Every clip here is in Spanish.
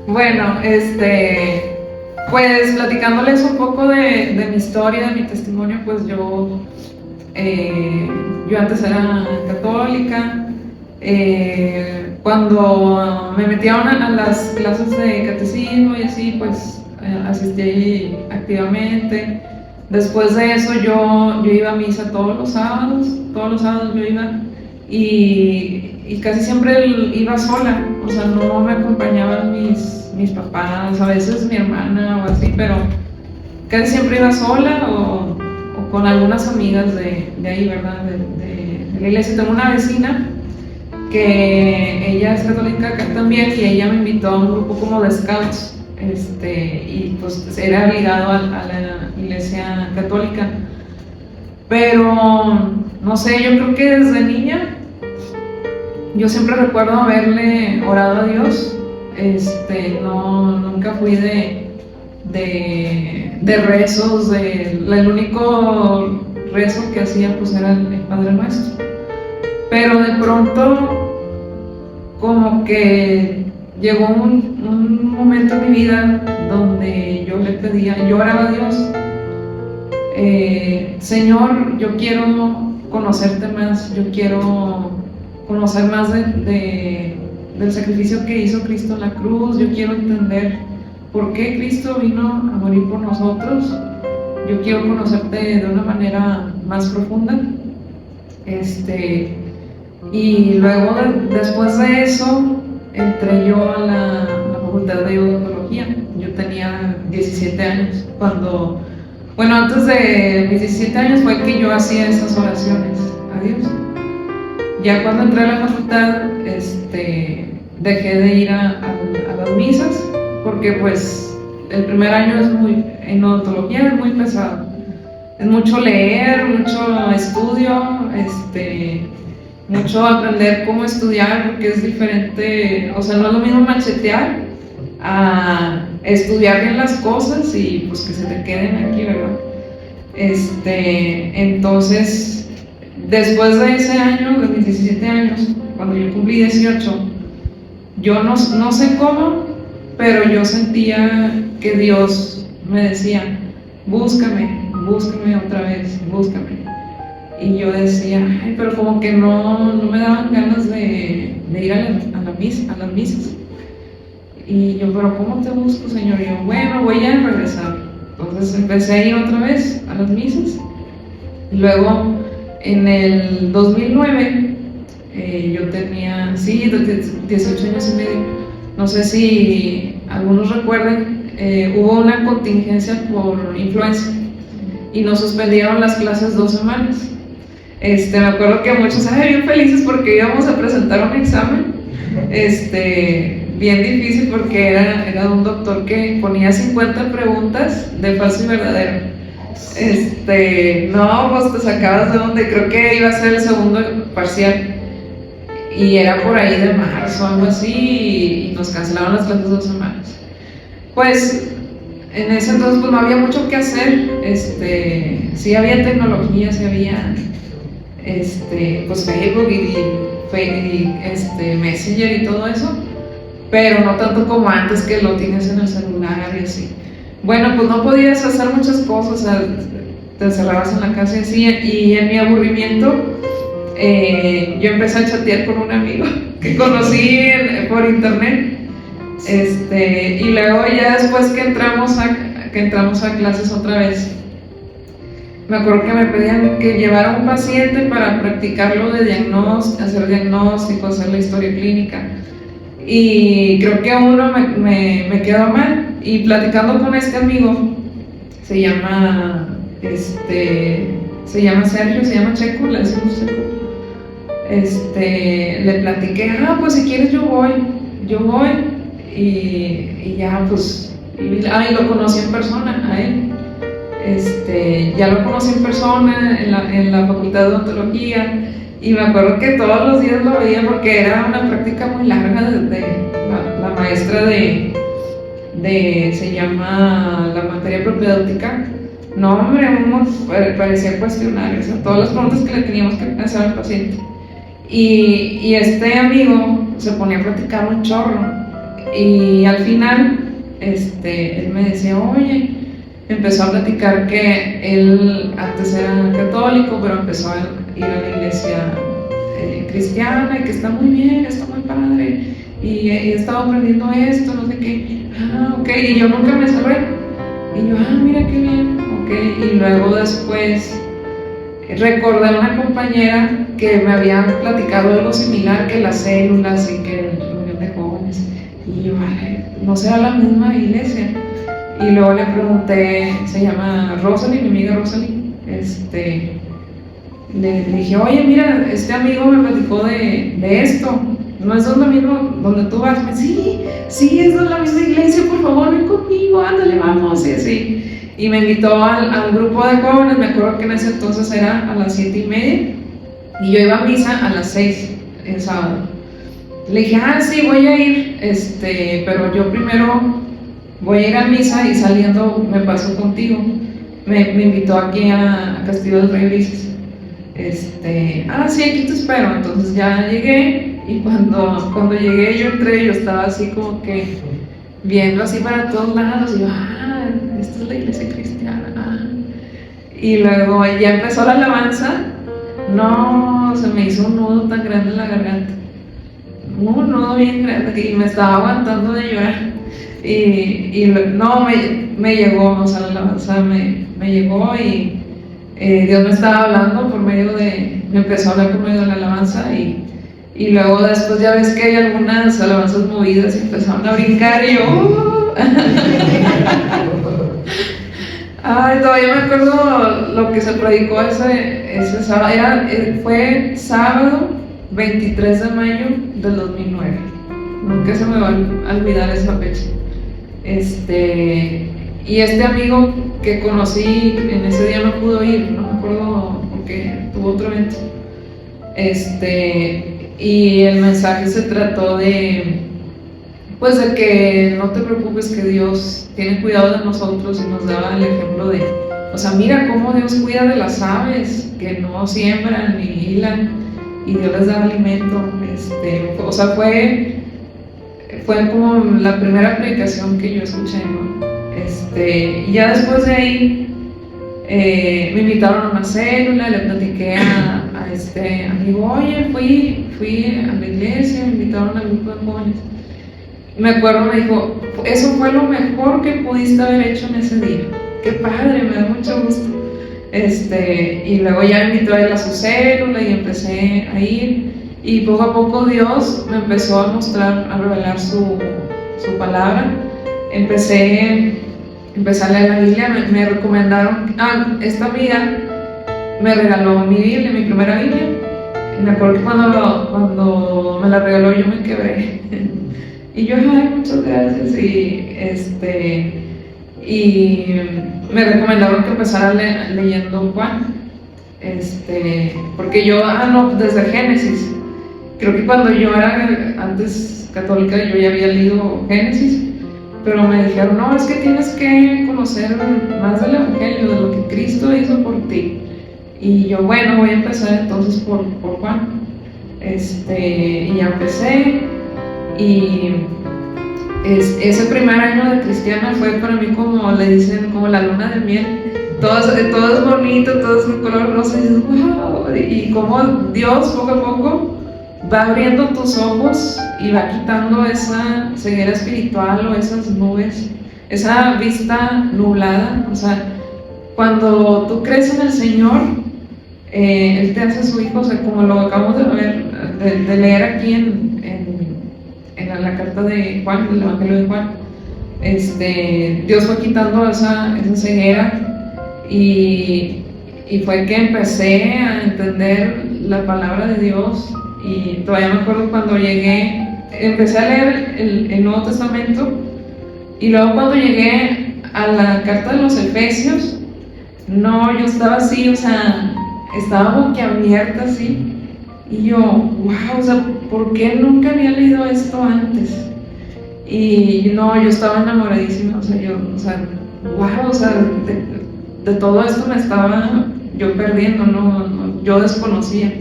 Bueno, pues platicándoles un poco de mi historia, de mi testimonio, pues yo antes era católica. Cuando me metieron a las clases de catecismo y así, pues asistí activamente. Después de eso yo iba a misa todos los sábados yo iba y casi siempre iba sola, o sea, no me acompañaban mis papás, a veces mi hermana o así, pero casi siempre iba sola o con algunas amigas de ahí, ¿verdad? De la iglesia. Tengo una vecina que ella es católica acá también y ella me invitó a un grupo como de scouts, y pues era ligado a la iglesia católica. Pero no sé, yo creo que desde niña yo siempre recuerdo haberle orado a Dios. No, nunca fui de rezos, el único rezo que hacía pues era el Padre Nuestro. Pero de pronto como que llegó un momento en mi vida donde yo le pedía, yo oraba a Dios, Señor, yo quiero conocerte más, yo quiero conocer más del sacrificio que hizo Cristo en la cruz, yo quiero entender por qué Cristo vino a morir por nosotros, yo quiero conocerte de una manera más profunda. Y luego, después de eso, entré yo a la facultad de odontología. Yo tenía 17 años bueno, antes de mis 17 años fue que yo hacía esas oraciones a Dios. Ya cuando entré a la facultad, dejé de ir a las misas, porque pues el primer año en odontología es muy pesado. Es mucho leer, mucho estudio, mucho aprender cómo estudiar, porque es diferente, o sea, no es lo mismo machetear a estudiar bien las cosas y pues que se te queden aquí, ¿verdad? Entonces, después de ese año, de mis 17 años, cuando yo cumplí 18, yo no sé cómo, pero yo sentía que Dios me decía, búscame otra vez, búscame. Y yo decía, ay, pero como que no me daban ganas de ir a las misas. Y yo, pero ¿cómo te busco, Señor? Y yo, bueno, voy a regresar. Entonces empecé a ir otra vez a las misas. Y luego, en el 2009, yo tenía, 18 años y medio. No sé si algunos recuerden, hubo una contingencia por influenza y nos suspendieron las clases 2 semanas. Me acuerdo que muchos estaban bien felices porque íbamos a presentar un examen, bien difícil porque era un doctor que ponía 50 preguntas de falso y verdadero. No, pues te sacabas de donde, creo que iba a ser el segundo parcial y era por ahí de marzo, algo así, y nos cancelaron las clases 2 semanas. Pues en ese entonces pues no había mucho que hacer, sí había tecnología, sí había pues Facebook y Messenger y todo eso, pero no tanto como antes que lo tienes en el celular y así. Bueno, pues no podías hacer muchas cosas, o sea, te encerrabas en la casa y así, y en mi aburrimiento yo empecé a chatear con un amigo que conocí por internet, y luego ya después que entramos a clases otra vez, me acuerdo que me pedían que llevara un paciente para practicarlo de diagnóstico, hacer diagnóstico, hacer la historia clínica. Y creo que uno me quedó mal. Y platicando con este amigo, se llama Sergio, se llama Checo, le decimos Checo. Le platiqué, pues si quieres yo voy. Y ya pues, y lo conocí en persona a él. Ya lo conocí en persona en la facultad de odontología y me acuerdo que todos los días lo veía porque era una práctica muy larga de la maestra se llama la materia propedéutica. No, hombre, parecía cuestionario, o sea, todas las preguntas que le teníamos que hacer al paciente. Y este amigo se ponía a platicar un chorro Y al final, él me decía, oye, empezó a platicar que él antes era católico, pero empezó a ir a la iglesia cristiana y que está muy bien, está muy padre, y he estado aprendiendo esto, no sé qué. Ok, y yo nunca me cerré. Y yo, mira qué bien, ok. Y luego después recordé a una compañera que me había platicado algo similar, que las células y que el reunión de jóvenes. Y yo, no será la misma iglesia. Y luego le pregunté, se llama Rosalind, mi amiga Rosalind, le dije, oye, mira, este amigo me platicó de esto, ¿no es donde mismo donde tú vas? Me dice, sí, es donde la misma iglesia, por favor, ven conmigo, ándale, vamos, y así. Y me invitó al grupo de jóvenes, me acuerdo que en ese entonces era a las 7:30, y yo iba a misa a las 6 el sábado. Le dije, sí, voy a ir, pero yo primero voy a ir a misa y saliendo me paso contigo. Me invitó aquí a Castillo del Rey Brices. Sí, aquí te espero. Entonces ya llegué, y cuando llegué yo entré, yo estaba así como que viendo así para todos lados, y yo, esta es la iglesia cristiana. Y luego ya empezó la alabanza. No, se me hizo un nudo tan grande en la garganta, un nudo bien grande, y me estaba aguantando de llorar. No, me llegó, o sea, la alabanza me llegó, y Dios me estaba hablando por medio me empezó a hablar por medio de la alabanza, y luego después ya ves que hay algunas alabanzas movidas y empezaron a brincar, y yo todavía me acuerdo lo que se predicó ese sábado. Fue sábado 23 de mayo del 2009. Nunca se me va a olvidar esa fecha. Y este amigo que conocí en ese día no pudo ir, no me acuerdo porque tuvo otro evento. Y el mensaje se trató de que no te preocupes, que Dios tiene cuidado de nosotros, y nos daba el ejemplo de, mira cómo Dios cuida de las aves, que no siembran ni hilan, y Dios les da alimento. Fue como la primera predicación que yo escuché, ¿no? Y ya después de ahí me invitaron a una célula, le platiqué a este amigo, oye, fui a la iglesia, me invitaron al grupo de jóvenes. Me acuerdo, me dijo, eso fue lo mejor que pudiste haber hecho en ese día. Qué padre, me da mucho gusto. Y luego ya me invitó a ir a su célula y empecé a ir. Y poco a poco Dios me empezó a mostrar, a revelar su palabra. Empecé a leer la Biblia, me recomendaron, esta amiga me regaló mi Biblia, mi primera Biblia. Y me acuerdo que cuando me la regaló yo me quebré. Y yo, muchas gracias. Y me recomendaron que empezara leyendo Juan. Porque yo, desde Génesis. Creo que cuando yo era antes católica yo ya había leído Génesis, pero me dijeron, no, es que tienes que conocer más del Evangelio, de lo que Cristo hizo por ti. Y yo, bueno, voy a empezar entonces por Juan. Y ya empecé, y ese primer año de cristiana fue para mí como le dicen, como la luna de miel. Todo es bonito, todo es un color rosa, y dices, wow, y como Dios poco a poco va abriendo tus ojos y va quitando esa ceguera espiritual o esas nubes, esa vista nublada. Cuando tú crees en el Señor, Él te hace su hijo, como lo acabamos de leer aquí en la carta de Juan, el Evangelio de Juan. Dios fue quitando esa ceguera, y fue que empecé a entender la palabra de Dios. Y todavía me acuerdo cuando llegué, empecé a leer el Nuevo Testamento, y luego cuando llegué a la carta de los Efesios, yo estaba así, estaba boquiabierta así, y yo, wow, ¿por qué nunca había leído esto antes? Y yo estaba enamoradísima, wow, de todo esto me estaba yo perdiendo, yo desconocía.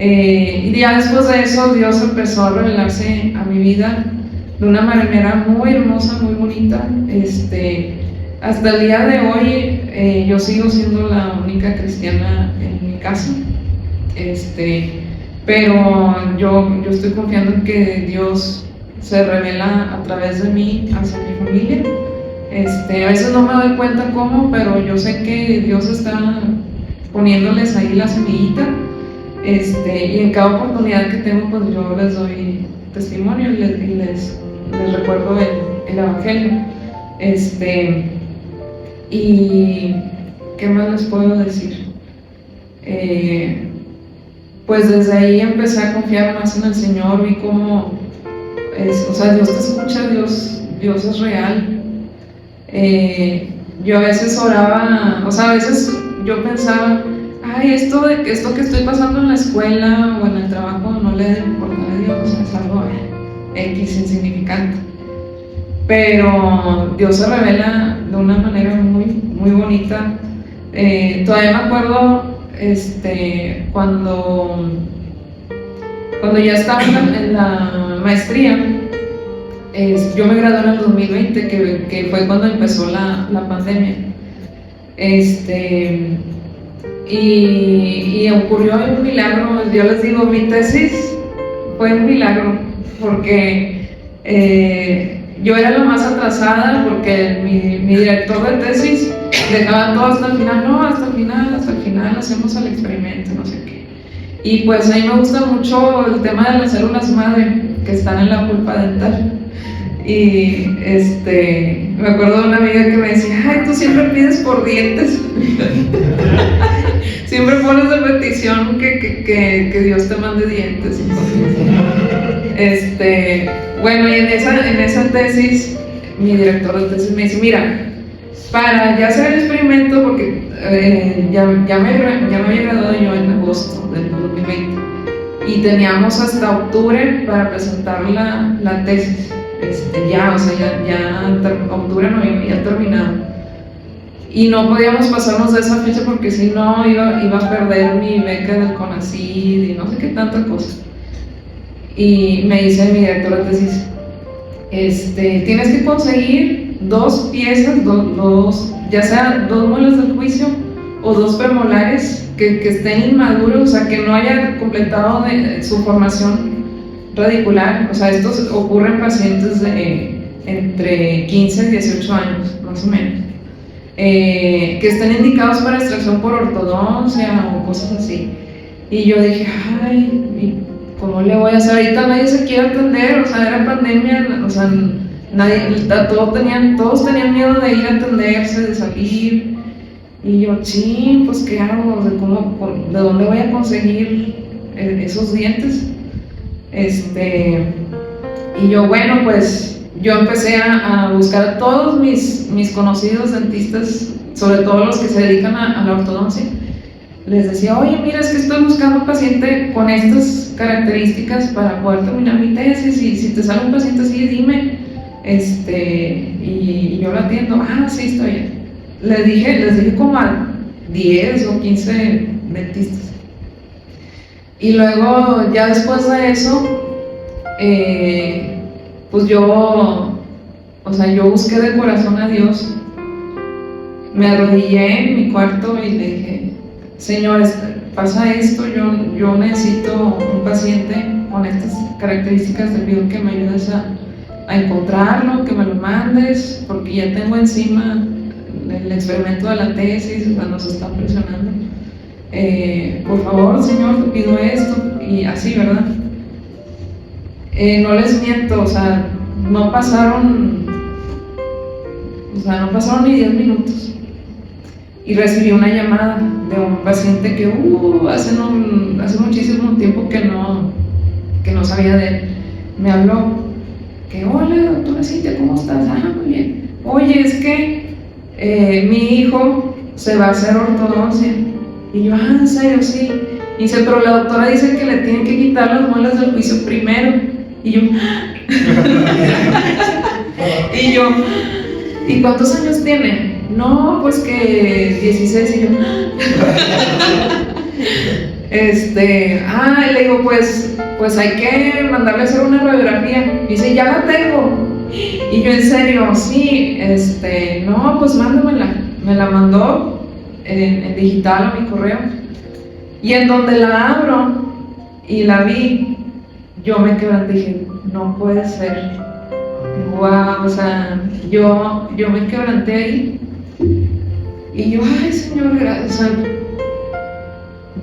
Y ya después de eso Dios empezó a revelarse a mi vida de una manera muy hermosa, muy bonita. Hasta el día de hoy yo sigo siendo la única cristiana en mi casa, pero yo estoy confiando en que Dios se revela a través de mí hacia mi familia. A veces no me doy cuenta cómo, pero yo sé que Dios está poniéndoles ahí la semillita, y en cada oportunidad que tengo, pues yo les doy testimonio y les recuerdo el evangelio. Y ¿qué más les puedo decir? Pues desde ahí empecé a confiar más en el Señor, vi cómo o sea, Dios te escucha, Dios es real. Yo a veces oraba, o sea, a veces yo pensaba, ay, esto que estoy pasando en la escuela o en el trabajo no le debe importar a Dios, o sea, es algo X, insignificante. Pero Dios se revela de una manera muy, muy bonita. Todavía me acuerdo cuando ya estaba en la maestría. Yo me gradué en el 2020, que fue cuando empezó la pandemia. Y ocurrió un milagro. Yo les digo, mi tesis fue un milagro, porque yo era la más atrasada, porque mi director de tesis dejaba todo hasta el final. No, hasta el final hacemos el experimento, no sé qué. Y pues a mí me gusta mucho el tema de las células madre que están en la pulpa dental. Y me acuerdo de una amiga que me decía, ay, tú siempre pides por dientes. Siempre pones de petición que Dios te mande dientes. Bueno, y en esa tesis, mi director de tesis me dice, mira, para ya hacer el experimento, porque ya me había graduado yo en agosto del 2020 y teníamos hasta octubre para presentar la tesis. Ya octubre, noviembre, ya terminado. Y no podíamos pasarnos de esa fecha porque si no iba a perder mi beca del CONACYT y no sé qué tanta cosa. Y me dice mi director de tesis, tienes que conseguir 2 piezas, ya sea 2 muelas del juicio o 2 premolares que estén inmaduros, o sea, que no hayan completado su formación radicular. O sea, esto ocurre en pacientes de entre 15 y 18 años, más o menos, que estén indicados para extracción por ortodoncia o cosas así. Y yo dije, ay, ¿cómo le voy a hacer? Ahorita nadie se quiere atender, o sea, era pandemia, o sea, todos tenían miedo de ir a atenderse, de salir. Y yo, pues ¿qué hago? ¿De dónde voy a conseguir esos dientes? Y yo, bueno, pues yo empecé a buscar a todos mis conocidos dentistas, sobre todo los que se dedican a la ortodoncia. Les decía, oye, mira, es que estoy buscando un paciente con estas características para poder terminar mi tesis, y si te sale un paciente así, dime, y yo lo atiendo. Sí, está bien. Les dije como a 10 o 15 dentistas. Y luego, ya después de eso, pues yo busqué de corazón a Dios. Me arrodillé en mi cuarto y le dije, Señor, pasa esto, yo necesito un paciente con estas características, te pido que me ayudes a encontrarlo, que me lo mandes, porque ya tengo encima el experimento de la tesis, o sea, nos están presionando. Por favor, Señor, te pido esto, y así, ¿verdad? No les miento, o sea, no pasaron ni 10 minutos y recibí una llamada de un paciente que hace muchísimo tiempo que no sabía de él. Me habló, que hola, doctora Cintia, ¿cómo estás? Muy bien. Oye, es que mi hijo se va a hacer ortodoncia. Y yo, ¿en serio? Sí. Y dice, pero la doctora dice que le tienen que quitar las muelas del juicio primero. Y yo, ¿y cuántos años tiene? No, pues que 16. Y yo, Y le digo, pues hay que mandarle a hacer una radiografía. Y dice, ya la tengo. Y yo, en serio, sí, no, pues mándamela. Me la mandó en digital a mi correo. Y en donde la abro y la vi, yo me quebranté y dije, no puede ser. Wow, o sea, yo me quebranté ahí. Y yo, ay, Señor, gracias. O sea,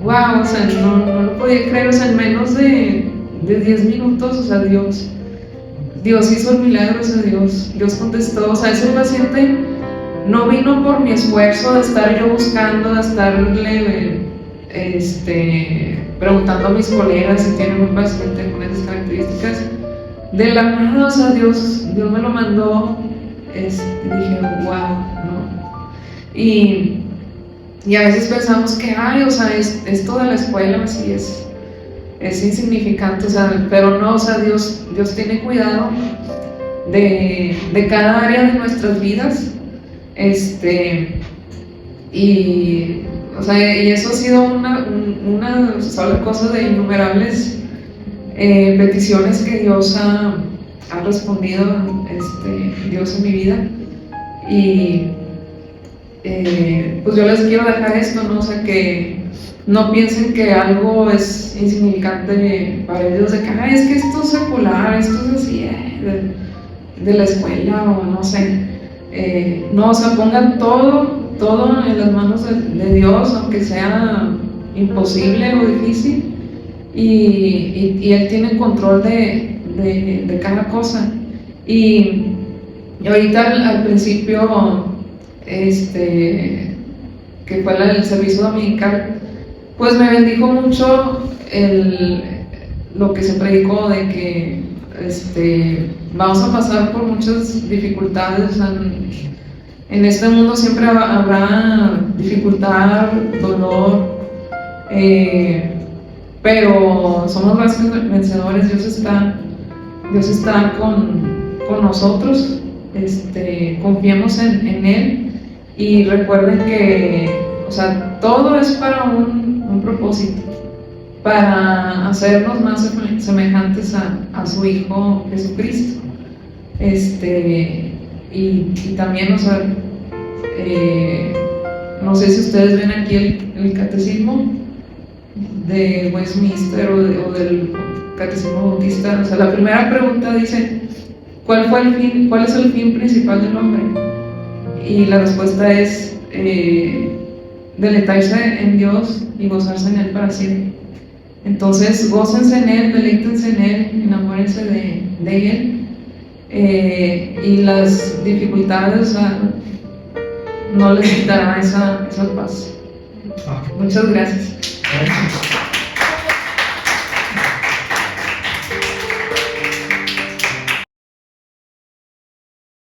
wow, o sea, no lo podía creer. O sea, en menos de 10 minutos, o sea, Dios hizo el milagro, o sea, Dios contestó. O sea, ese paciente no vino por mi esfuerzo de estar yo buscando, de estarle preguntando a mis colegas si tienen un paciente con esas características. De la mano, o sea, Dios me lo mandó. Y dije, wow, ¿no? Y a veces pensamos que, o sea, esto de la escuela así es insignificante, o sea, pero no, o sea, Dios tiene cuidado de cada área de nuestras vidas, y eso ha sido una sola cosa de innumerables peticiones que Dios ha respondido, Dios en mi vida. Y pues yo les quiero dejar esto, ¿no? O sea, que no piensen que algo es insignificante para ellos, de que es que esto es secular, esto es así, de la escuela, o no sé. No, o sea, pongan todo en las manos de Dios, aunque sea imposible o difícil, y Él tiene control de cada cosa. Y ahorita al principio, que fue el servicio dominical, pues me bendijo mucho lo que se predicó de que vamos a pasar por muchas dificultades. O sea, en este mundo siempre habrá dificultad, dolor, pero somos más que vencedores. Dios está con nosotros. Confiemos en Él. Y recuerden que, o sea, todo es para un propósito, para hacernos más semejantes a su Hijo Jesucristo. Y también, o sea, no sé si ustedes ven aquí el catecismo de Westminster o del catecismo bautista. O sea, la primera pregunta dice, ¿cuál es el fin principal del hombre? Y la respuesta es deleitarse en Dios y gozarse en Él para siempre. Entonces, gócense en Él, deleítense en Él, enamórense de Él, y las dificultades, o sea, no les quitará esa paz. Muchas gracias.